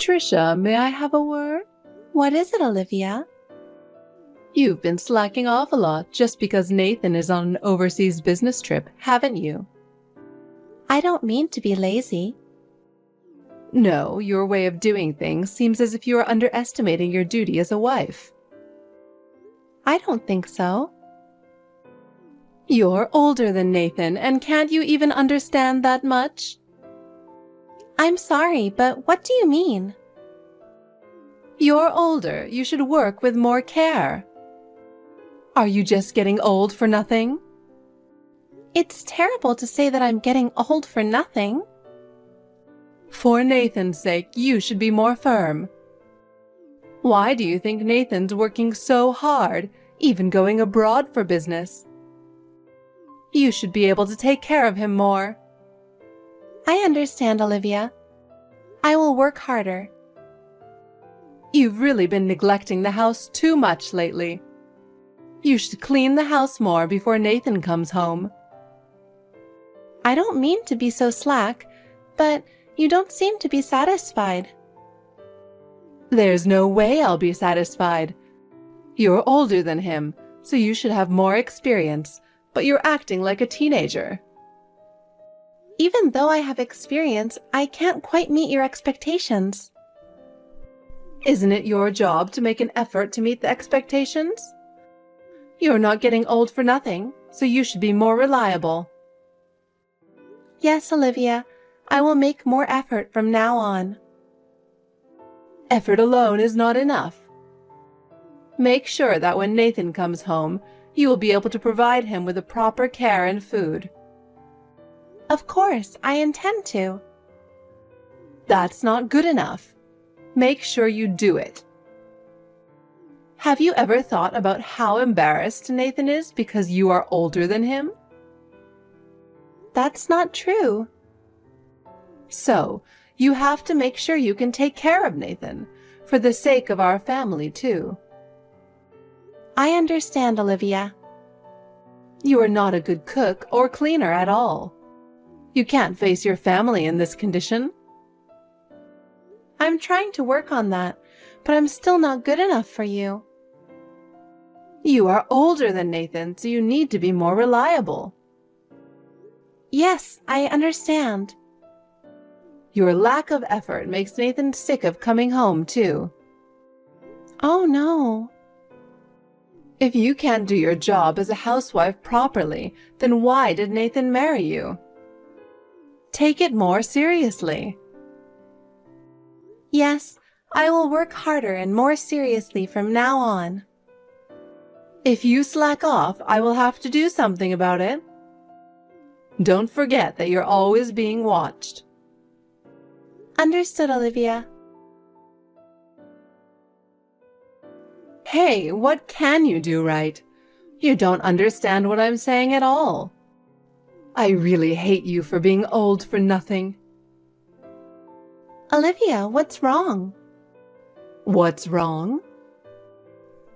Patricia, may I have a word? What is it, Olivia? You've been slacking off a lot just because Nathan is on an overseas business trip, haven't you? I don't mean to be lazy. No, your way of doing things seems as if you are underestimating your duty as a wife. I don't think so. You're older than Nathan, and can't you even understand that much? I'm sorry, but what do you mean? You're older. You should work with more care. Are you just getting old for nothing? It's terrible to say that I'm getting old for nothing. For Nathan's sake, you should be more firm. Why do you think Nathan's working so hard, even going abroad for business? You should be able to take care of him more. I understand, Olivia. I will work harder. You've really been neglecting the house too much lately. You should clean the house more before Nathan comes home. I don't mean to be so slack, but you don't seem to be satisfied. There's no way I'll be satisfied. You're older than him, so you should have more experience, but you're acting like a teenager. Even though I have experience, I can't quite meet your expectations. Isn't it your job to make an effort to meet the expectations? You're not getting old for nothing, so you should be more reliable. Yes, Olivia, I will make more effort from now on. Effort alone is not enough. Make sure that when Nathan comes home, you will be able to provide him with the proper care and food. Of course, I intend to. That's not good enough. Make sure you do it. Have you ever thought about how embarrassed Nathan is because you are older than him? That's not true. So, you have to make sure you can take care of Nathan, for the sake of our family too. I understand, Olivia. You are not a good cook or cleaner at all. You can't face your family in this condition. I'm trying to work on that, but I'm still not good enough for you. You are older than Nathan, so you need to be more reliable. Yes, I understand. Your lack of effort makes Nathan sick of coming home, too. Oh, no. If you can't do your job as a housewife properly, then why did Nathan marry you? Take it more seriously. Yes, I will work harder and more seriously from now on. If you slack off, I will have to do something about it. Don't forget that you're always being watched. Understood, Olivia. Hey, what can you do right? You don't understand what I'm saying at all. I really hate you for being old for nothing. Olivia, what's wrong? What's wrong?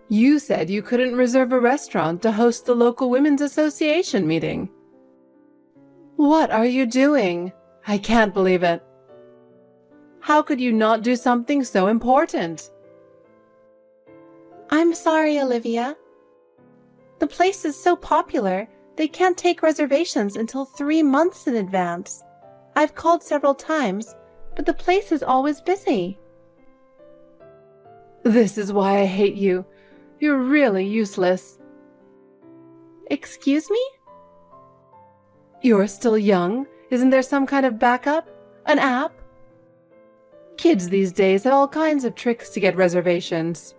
You said you couldn't reserve a restaurant to host the local Women's Association meeting. What are you doing? I can't believe it. How could you not do something so important? I'm sorry, Olivia. The place is so popular, they can't take reservations until 3 months in advance. I've called several times, but the place is always busy. This is why I hate you. You're really useless. Excuse me? You're still young. Isn't there some kind of backup? An app? Kids these days have all kinds of tricks to get reservations.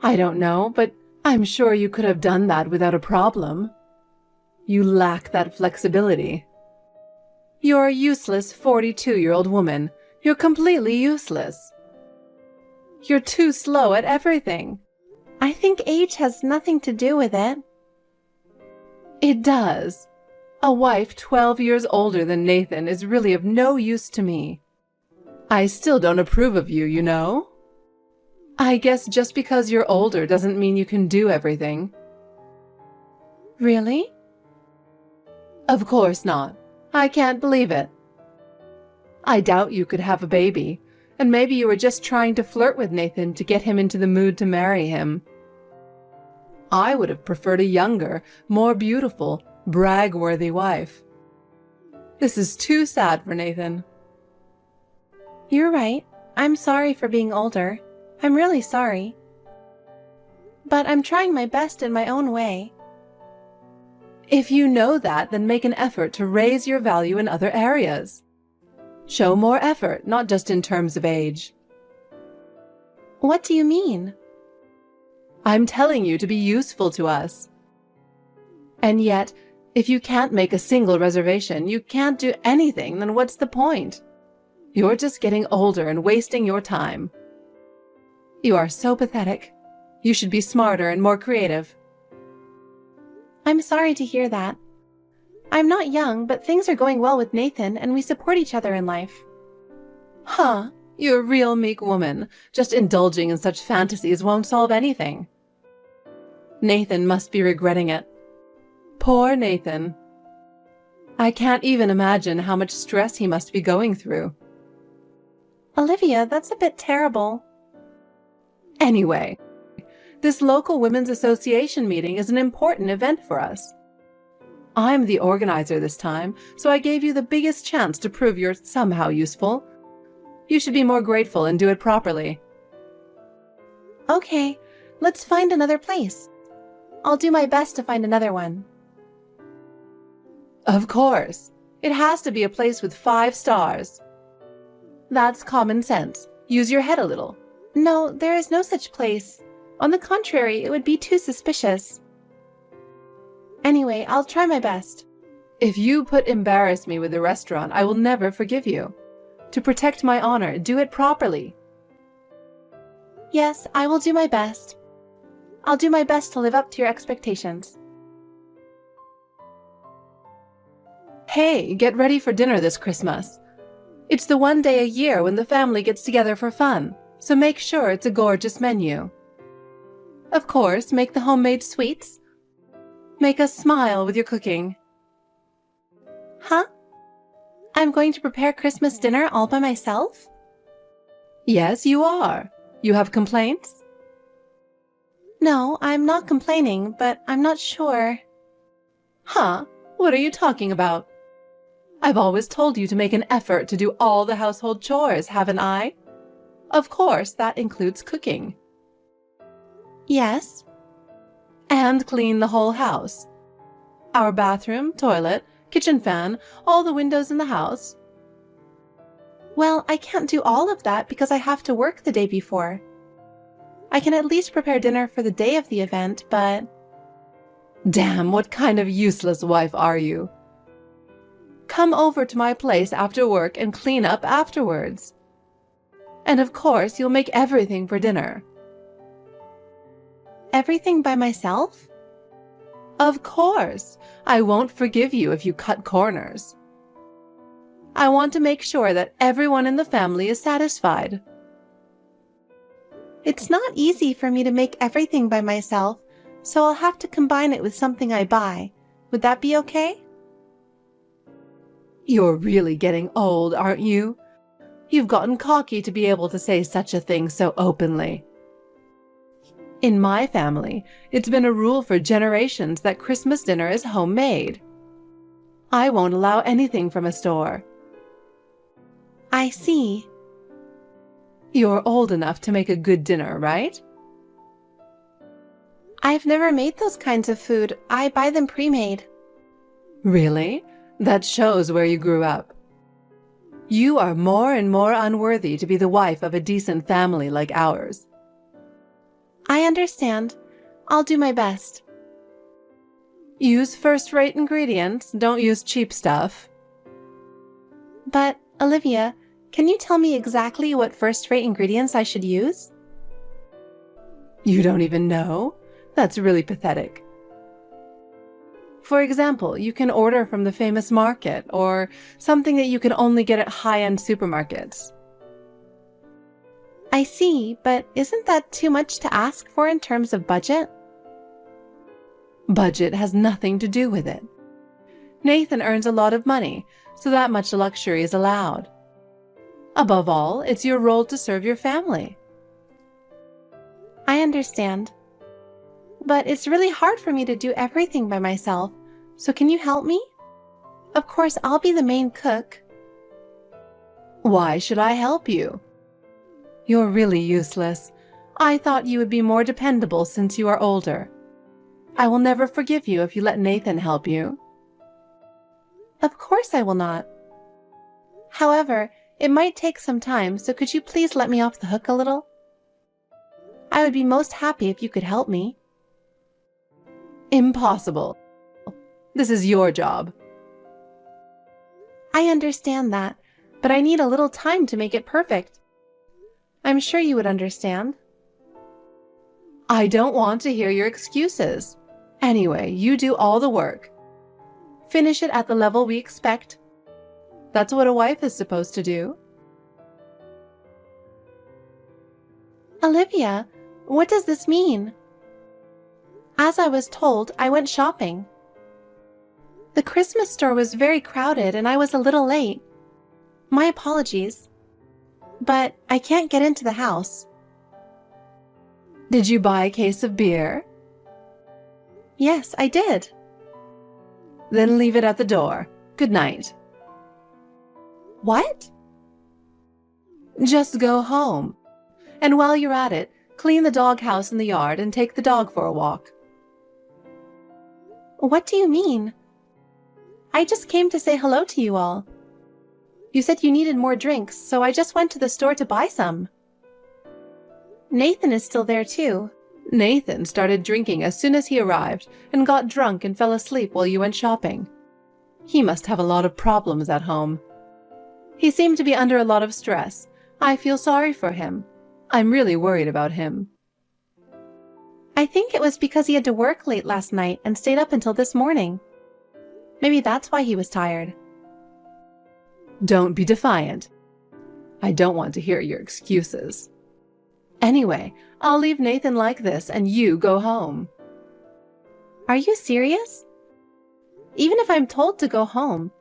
I don't know, but I'm sure you could have done that without a problem. You lack that flexibility. You're a useless 42-year-old woman. You're completely useless. You're too slow at everything. I think age has nothing to do with it. It does. A wife 12 years older than Nathan is really of no use to me. I still don't approve of you, you know? I guess just because you're older doesn't mean you can do everything. Really? Of course not. I can't believe it. I doubt you could have a baby, And maybe you were just trying to flirt with Nathan to get him into the mood to marry him. I would have preferred a younger, more beautiful, brag-worthy wife. This is too sad for Nathan. You're right. I'm sorry for being older. I'm really sorry. But I'm trying my best in my own way. If you know that, then make an effort to raise your value in other areas. Show more effort, not just in terms of age. What do you mean? I'm telling you to be useful to us. And yet, if you can't make a single reservation, you can't do anything, then what's the point? You're just getting older and wasting your time. You are so pathetic. You should be smarter and more creative. I'm sorry to hear that. I'm not young, but things are going well with Nathan, and we support each other in life. Huh, you're a real meek woman. Just indulging in such fantasies won't solve anything. Nathan must be regretting it. Poor Nathan. I can't even imagine how much stress he must be going through. Olivia, that's a bit terrible. Anyway, this local Women's Association meeting is an important event for us. I'm the organizer this time, so I gave you the biggest chance to prove you're somehow useful. You should be more grateful and do it properly. Okay, let's find another place. I'll do my best to find another one. Of course. It has to be a place with 5 stars. That's common sense. Use your head a little. No, there is no such place. On the contrary, it would be too suspicious. Anyway, I'll try my best. If you embarrass me with the restaurant, I will never forgive you. To protect my honor, do it properly. Yes, I will do my best. I'll do my best to live up to your expectations. Hey, get ready for dinner this Christmas. It's the one day a year when the family gets together for fun, so make sure it's a gorgeous menu. Of course, make the homemade sweets. Make us smile with your cooking. Huh? I'm going to prepare Christmas dinner all by myself? Yes, you are. You have complaints? No, I'm not complaining, but I'm not sure. Huh? What are you talking about? I've always told you to make an effort to do all the household chores, haven't I? Of course, that includes cooking. Yes. And clean the whole house. Our bathroom, toilet, kitchen fan, all the windows in the house. Well, I can't do all of that because I have to work the day before. I can at least prepare dinner for the day of the event, but... Damn, what kind of useless wife are you? Come over to my place after work and clean up afterwards. And of course, you'll make everything for dinner. Everything by myself? Of course. I won't forgive you if you cut corners. I want to make sure that everyone in the family is satisfied. It's not easy for me to make everything by myself, so I'll have to combine it with something I buy. Would that be okay? You're really getting old, aren't you? You've gotten cocky to be able to say such a thing so openly. In my family, it's been a rule for generations that Christmas dinner is homemade. I won't allow anything from a store. I see. You're old enough to make a good dinner, right? I've never made those kinds of food. I buy them pre-made. Really? That shows where you grew up. You are more and more unworthy to be the wife of a decent family like ours. I understand. I'll do my best. Use first-rate ingredients. Don't use cheap stuff. But, Olivia, can you tell me exactly what first-rate ingredients I should use? You don't even know? That's really pathetic. For example, you can order from the famous market or something that you can only get at high-end supermarkets. I see, but isn't that too much to ask for in terms of budget? Budget has nothing to do with it. Nathan earns a lot of money, so that much luxury is allowed. Above all, it's your role to serve your family. I understand. But it's really hard for me to do everything by myself, so can you help me? Of course, I'll be the main cook. Why should I help you? You're really useless. I thought you would be more dependable since you are older. I will never forgive you if you let Nathan help you. Of course I will not. However, it might take some time, so could you please let me off the hook a little? I would be most happy if you could help me. Impossible. This is your job. I understand that, but I need a little time to make it perfect. I'm sure you would understand. I don't want to hear your excuses. Anyway, you do all the work. Finish it at the level we expect. That's what a wife is supposed to do. Olivia, what does this mean? As I was told, I went shopping. The Christmas store was very crowded and I was a little late. My apologies. But I can't get into the house. Did you buy a case of beer? Yes, I did. Then leave it at the door. Good night. What? Just go home. And while you're at it, clean the doghouse in the yard and take the dog for a walk. What do you mean? I just came to say hello to you all. You said you needed more drinks, so I just went to the store to buy some. Nathan is still there too. Nathan started drinking as soon as he arrived and got drunk and fell asleep while you went shopping. He must have a lot of problems at home. He seemed to be under a lot of stress. I feel sorry for him. I'm really worried about him. I think it was because he had to work late last night and stayed up until this morning. Maybe that's why he was tired. Don't be defiant. I don't want to hear your excuses. Anyway, I'll leave Nathan like this and you go home. Are you serious? Even if I'm told to go home,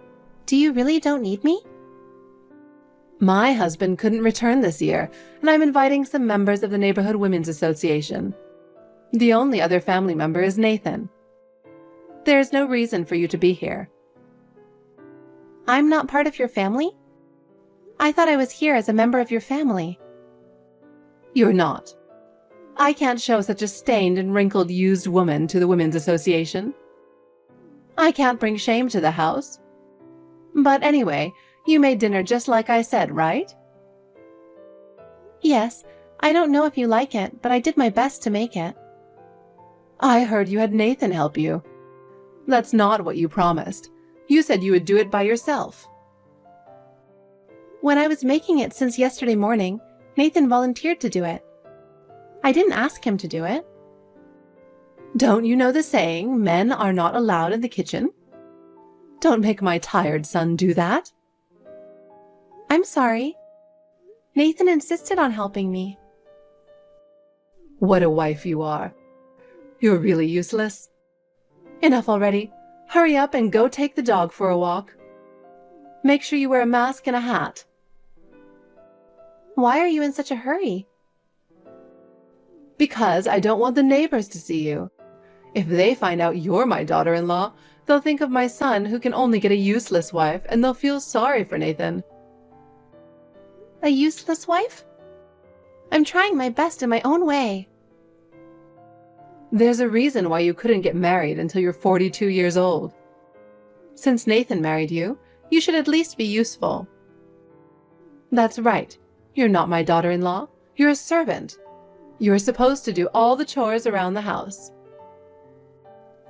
do you really don't need me? My husband couldn't return this year, and I'm inviting some members of the Neighborhood Women's Association. The only other family member is Nathan. There is no reason for you to be here. I'm not part of your family? I thought I was here as a member of your family. You're not. I can't show such a stained and wrinkled used woman to the Women's Association. I can't bring shame to the house. But anyway, you made dinner just like I said, right? Yes, I don't know if you like it, but I did my best to make it. I heard you had Nathan help you. That's not what you promised. You said you would do it by yourself. When I was making it since yesterday morning, Nathan volunteered to do it. I didn't ask him to do it. Don't you know the saying, men are not allowed in the kitchen? Don't make my tired son do that. I'm sorry. Nathan insisted on helping me. What a wife you are. You're really useless. Enough already. Hurry up and go take the dog for a walk. Make sure you wear a mask and a hat. Why are you in such a hurry? Because I don't want the neighbors to see you. If they find out you're my daughter-in-law, they'll think of my son who can only get a useless wife, and they'll feel sorry for Nathan. A useless wife? I'm trying my best in my own way. There's a reason why you couldn't get married until you're 42 years old. Since Nathan married you, you should at least be useful. That's right. You're not my daughter-in-law. You're a servant. You're supposed to do all the chores around the house.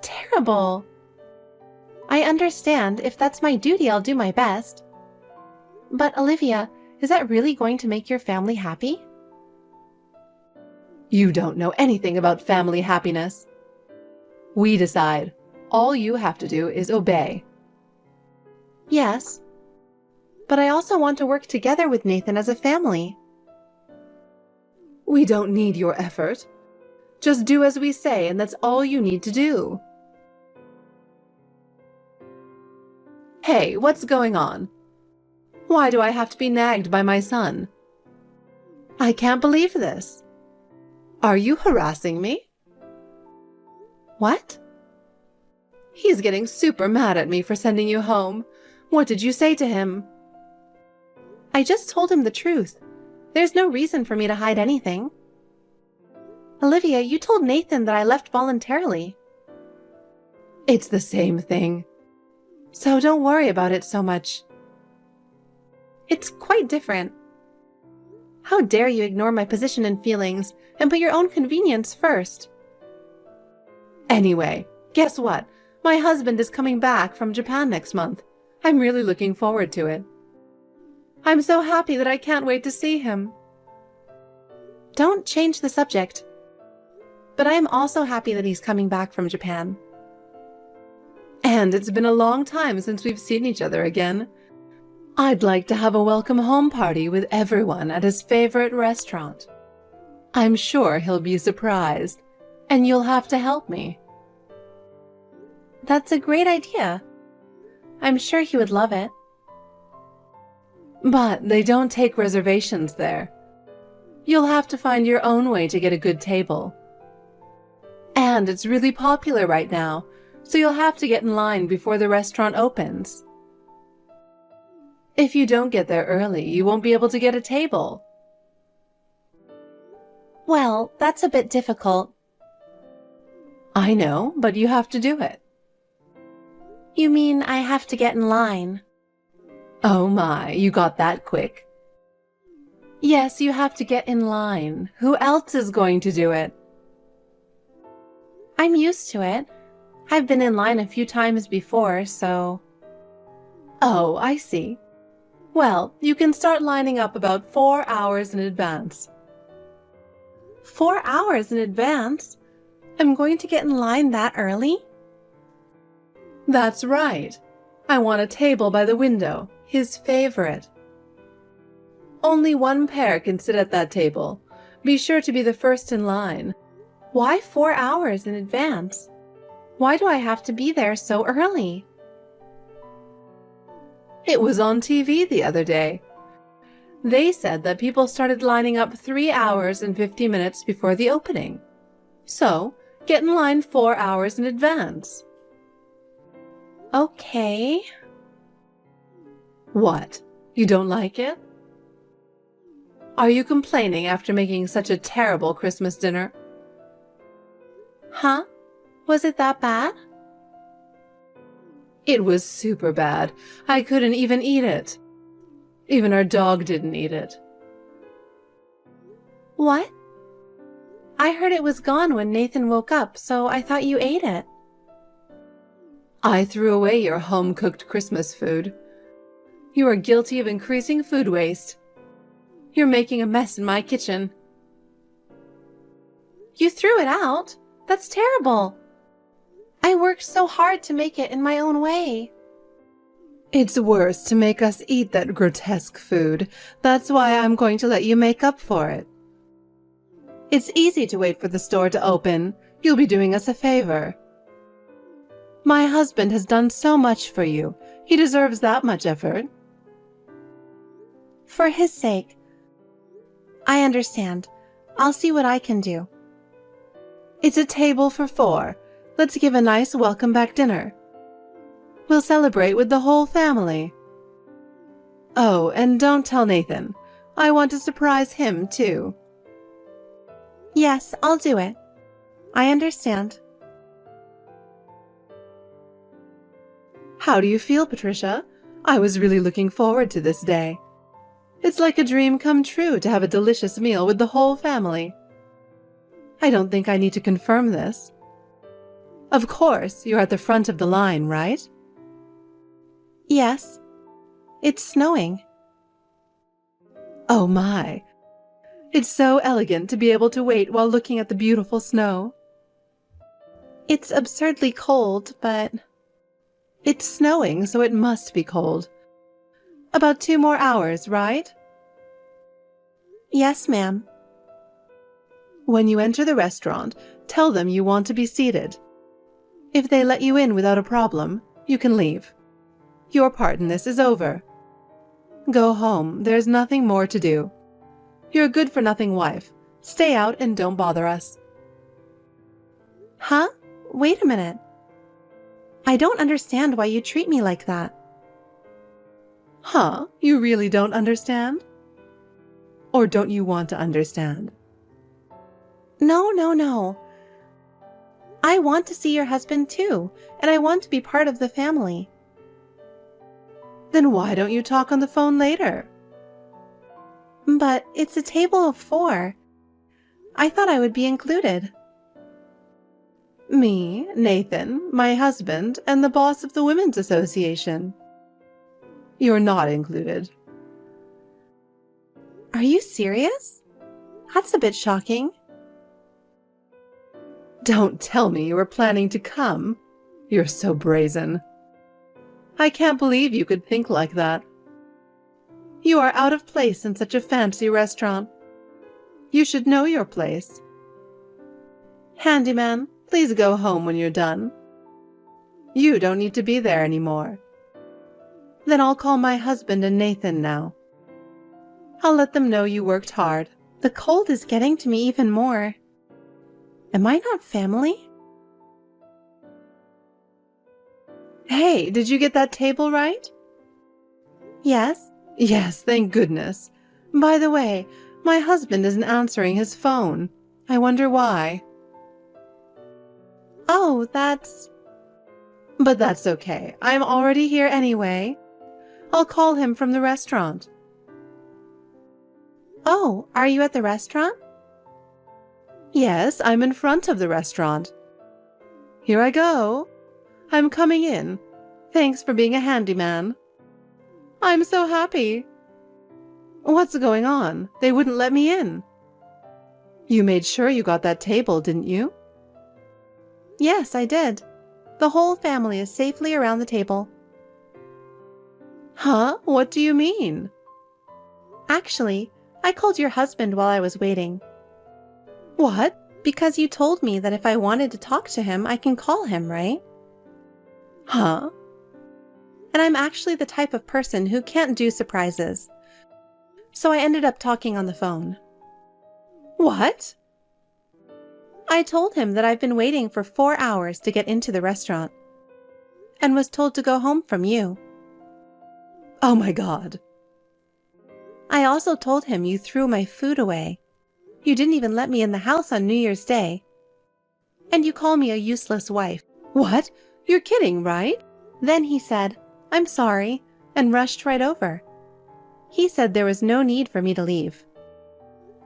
Terrible. I understand. If that's my duty, I'll do my best. But Olivia, is that really going to make your family happy? You don't know anything about family happiness. We decide. All you have to do is obey. Yes. But I also want to work together with Nathan as a family. We don't need your effort. Just do as we say, and that's all you need to do. Hey, what's going on? Why do I have to be nagged by my son? I can't believe this. Are you harassing me? What? He's getting super mad at me for sending you home. What did you say to him? I just told him the truth. There's no reason for me to hide anything. Olivia, you told Nathan that I left voluntarily. It's the same thing. So don't worry about it so much. It's quite different. How dare you ignore my position and feelings and put your own convenience first? Anyway, guess what? My husband is coming back from Japan next month. I'm really looking forward to it. I'm so happy that I can't wait to see him. Don't change the subject. But I am also happy that he's coming back from Japan. And it's been a long time since we've seen each other again. I'd like to have a welcome home party with everyone at his favorite restaurant. I'm sure he'll be surprised, and you'll have to help me. That's a great idea. I'm sure he would love it. But they don't take reservations there. You'll have to find your own way to get a good table. And it's really popular right now, so you'll have to get in line before the restaurant opens. If you don't get there early, you won't be able to get a table. Well, that's a bit difficult. I know, but you have to do it. You mean I have to get in line? Oh my, you got that quick. Yes, you have to get in line. Who else is going to do it? I'm used to it. I've been in line a few times before, so... Oh, I see. Well, you can start lining up about 4 hours in advance. 4 hours in advance? I'm going to get in line that early? That's right. I want a table by the window, his favorite. Only one pair can sit at that table. Be sure to be the first in line. Why 4 hours in advance? Why do I have to be there so early? It was on TV the other day. They said that people started lining up 3 hours and 50 minutes before the opening. So, get in line 4 hours in advance. Okay. What? You don't like it? Are you complaining after making such a terrible Christmas dinner? Huh? Was it that bad? It was super bad. I couldn't even eat it. Even our dog didn't eat it. What? I heard it was gone when Nathan woke up, so I thought you ate it. I threw away your home-cooked Christmas food. You are guilty of increasing food waste. You're making a mess in my kitchen. You threw it out? That's terrible. I worked so hard to make it in my own way. It's worse to make us eat that grotesque food. That's why I'm going to let you make up for it. It's easy to wait for the store to open. You'll be doing us a favor. My husband has done so much for you. He deserves that much effort. For his sake. I understand. I'll see what I can do. It's a table for 4. Let's give a nice welcome back dinner. We'll celebrate with the whole family. Oh, and don't tell Nathan. I want to surprise him, too. Yes, I'll do it. I understand. How do you feel, Patricia? I was really looking forward to this day. It's like a dream come true to have a delicious meal with the whole family. I don't think I need to confirm this. Of course, you're at the front of the line, right? Yes. It's snowing. Oh my. It's so elegant to be able to wait while looking at the beautiful snow. It's absurdly cold, but... It's snowing, so it must be cold. About 2 more hours, right? Yes, ma'am. When you enter the restaurant, tell them you want to be seated. If they let you in without a problem, you can leave. Your part in this is over. Go home. There's nothing more to do. You're a good-for-nothing wife. Stay out and don't bother us. Huh? Wait a minute. I don't understand why you treat me like that. Huh? You really don't understand? Or don't you want to understand? No. I want to see your husband too, and I want to be part of the family. Then why don't you talk on the phone later? But it's a table of 4. I thought I would be included. Me, Nathan, my husband, and the boss of the Women's Association. You're not included. Are you serious? That's a bit shocking. Don't tell me you were planning to come. You're so brazen. I can't believe you could think like that. You are out of place in such a fancy restaurant. You should know your place. Handyman, please go home when you're done. You don't need to be there anymore. Then I'll call my husband and Nathan now. I'll let them know you worked hard. The cold is getting to me even more. Am I not family? Hey, did you get that table right? Yes. Yes, thank goodness. By the way, my husband isn't answering his phone. I wonder why. Oh, that's... But that's okay. I'm already here anyway. I'll call him from the restaurant. Oh, are you at the restaurant? Yes, I'm in front of the restaurant. Here I go. I'm coming in. Thanks for being a handyman. I'm so happy. What's going on? They wouldn't let me in. You made sure you got that table, didn't you? Yes, I did. The whole family is safely around the table. Huh? What do you mean? Actually, I called your husband while I was waiting. What? Because you told me that if I wanted to talk to him, I can call him, right? Huh? And I'm actually the type of person who can't do surprises. So I ended up talking on the phone. What? I told him that I've been waiting for 4 hours to get into the restaurant and was told to go home from you. Oh my God. I also told him you threw my food away. You didn't even let me in the house on New Year's Day. And you call me a useless wife. What? You're kidding, right? Then he said, "I'm sorry," and rushed right over. He said there was no need for me to leave.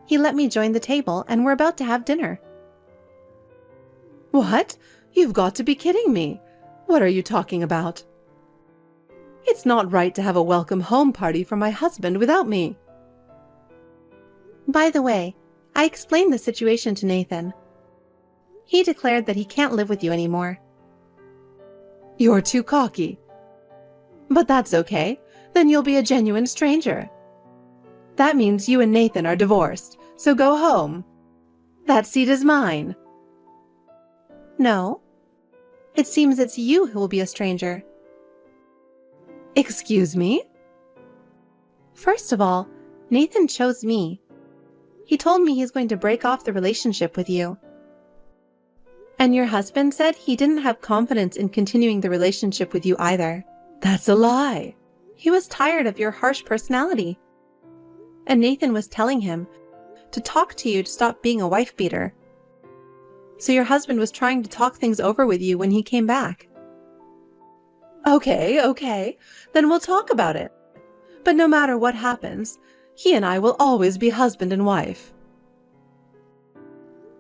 He let me join the table and we're about to have dinner. What? You've got to be kidding me. What are you talking about? It's not right to have a welcome home party for my husband without me. By the way, I explained the situation to Nathan. He declared that he can't live with you anymore. You're too cocky. But that's okay. Then you'll be a genuine stranger. That means you and Nathan are divorced, so go home. That seat is mine. No. It seems it's you who will be a stranger. Excuse me? First of all, Nathan chose me. He told me he's going to break off the relationship with you. And your husband said he didn't have confidence in continuing the relationship with you either. That's a lie. He was tired of your harsh personality. And Nathan was telling him to talk to you to stop being a wife beater. So your husband was trying to talk things over with you when he came back. Okay. Then we'll talk about it. But no matter what happens, he and I will always be husband and wife.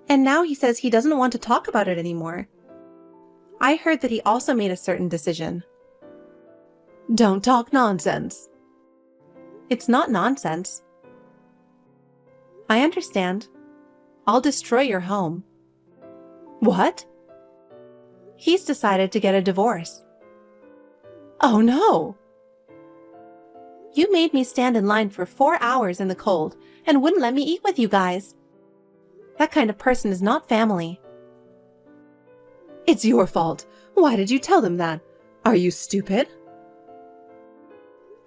And now he says he doesn't want to talk about it anymore. I heard that he also made a certain decision. Don't talk nonsense. It's not nonsense. I understand. I'll destroy your home. What? He's decided to get a divorce. Oh no! You made me stand in line for 4 hours in the cold and wouldn't let me eat with you guys. That kind of person is not family. It's your fault. Why did you tell them that? Are you stupid?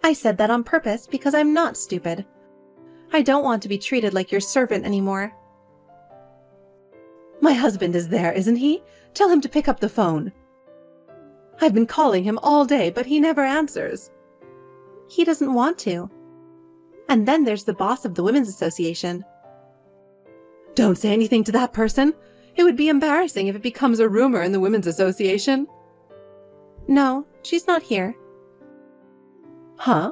I said that on purpose because I'm not stupid. I don't want to be treated like your servant anymore. My husband is there, isn't he? Tell him to pick up the phone. I've been calling him all day, but he never answers. He doesn't want to. And then there's the boss of the Women's Association. Don't say anything to that person. It would be embarrassing if it becomes a rumor in the Women's Association. No, she's not here. Huh?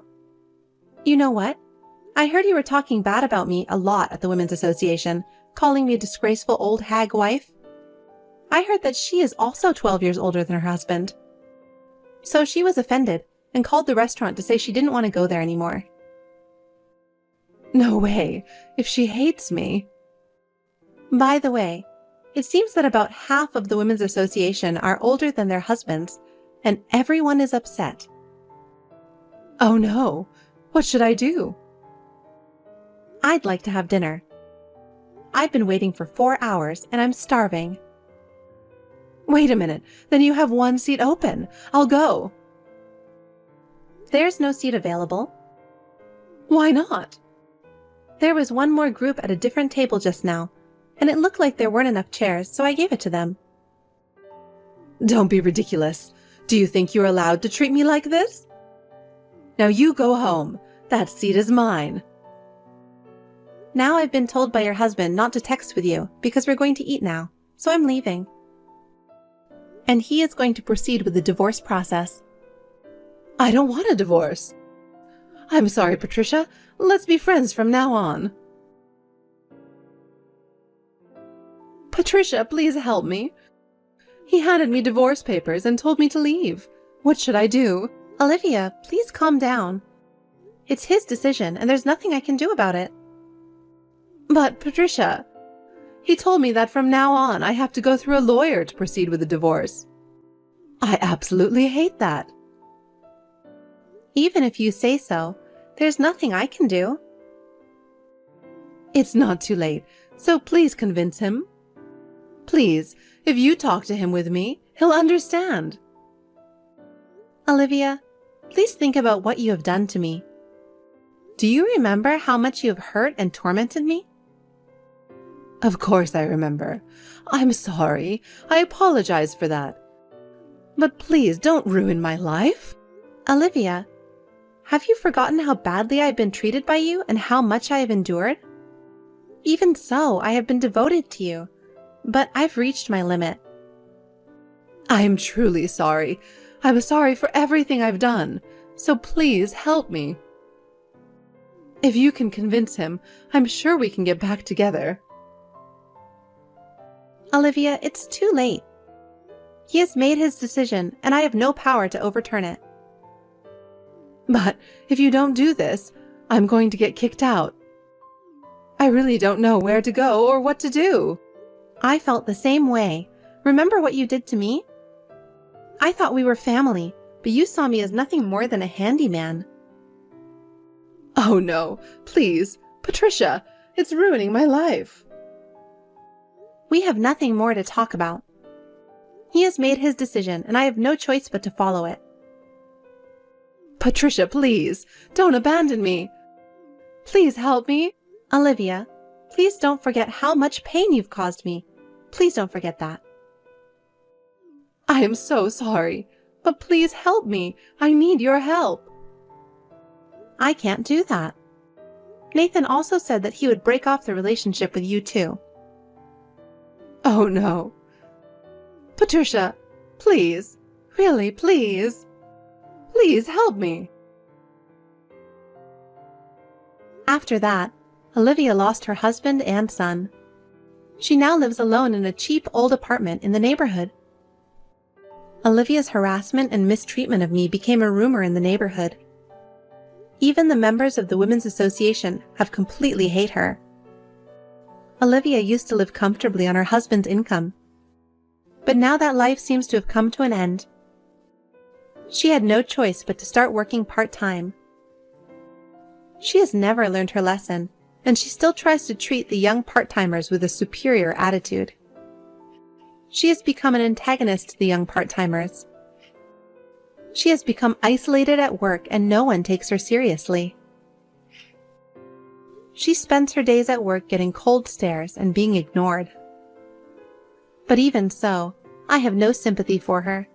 You know what? I heard you were talking bad about me a lot at the Women's Association, calling me a disgraceful old hag wife. I heard that she is also 12 years older than her husband. So she was offended and called the restaurant to say she didn't want to go there anymore. No way. If she hates me. By the way, it seems that about half of the Women's Association are older than their husbands, and everyone is upset. Oh no. What should I do? I'd like to have dinner. I've been waiting for 4 hours and I'm starving. Wait a minute. Then you have one seat open. I'll go. There's no seat available. Why not? There was one more group at a different table just now, and it looked like there weren't enough chairs, so I gave it to them. Don't be ridiculous. Do you think you're allowed to treat me like this? Now you go home. That seat is mine. Now I've been told by your husband not to text with you because we're going to eat now, so I'm leaving. And he is going to proceed with the divorce process. I don't want a divorce. I'm sorry, Patricia. Let's be friends from now on. Patricia, please help me. He handed me divorce papers and told me to leave. What should I do? Olivia, please calm down. It's his decision, and there's nothing I can do about it. But, Patricia, he told me that from now on I have to go through a lawyer to proceed with the divorce. I absolutely hate that. Even if you say so, there's nothing I can do. It's not too late, so please convince him. Please, if you talk to him with me, he'll understand. Olivia, please think about what you have done to me. Do you remember how much you have hurt and tormented me? Of course I remember. I'm sorry. I apologize for that. But please don't ruin my life. Olivia, have you forgotten how badly I've been treated by you and how much I have endured? Even so, I have been devoted to you, but I've reached my limit. I am truly sorry. I'm sorry for everything I've done, so please help me. If you can convince him, I'm sure we can get back together. Olivia, it's too late. He has made his decision, and I have no power to overturn it. But if you don't do this, I'm going to get kicked out. I really don't know where to go or what to do. I felt the same way. Remember what you did to me? I thought we were family, but you saw me as nothing more than a handyman. Oh no, please, Patricia, it's ruining my life. We have nothing more to talk about. He has made his decision, and I have no choice but to follow it. Patricia, please, don't abandon me. Please help me. Olivia, please don't forget how much pain you've caused me. Please don't forget that. I am so sorry, but please help me. I need your help. I can't do that. Nathan also said that he would break off the relationship with you too. Oh no. Patricia, please, really, please. Please help me. After that, Olivia lost her husband and son. She now lives alone in a cheap old apartment in the neighborhood. Olivia's harassment and mistreatment of me became a rumor in the neighborhood. Even the members of the Women's Association have completely hate her. Olivia used to live comfortably on her husband's income. But now that life seems to have come to an end. She had no choice but to start working part-time. She has never learned her lesson, and she still tries to treat the young part-timers with a superior attitude. She has become an antagonist to the young part-timers. She has become isolated at work and no one takes her seriously. She spends her days at work getting cold stares and being ignored. But even so, I have no sympathy for her.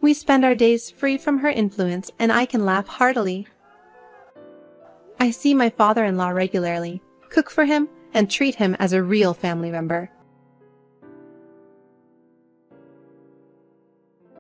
We spend our days free from her influence and I can laugh heartily. I see my father-in-law regularly, cook for him, and treat him as a real family member.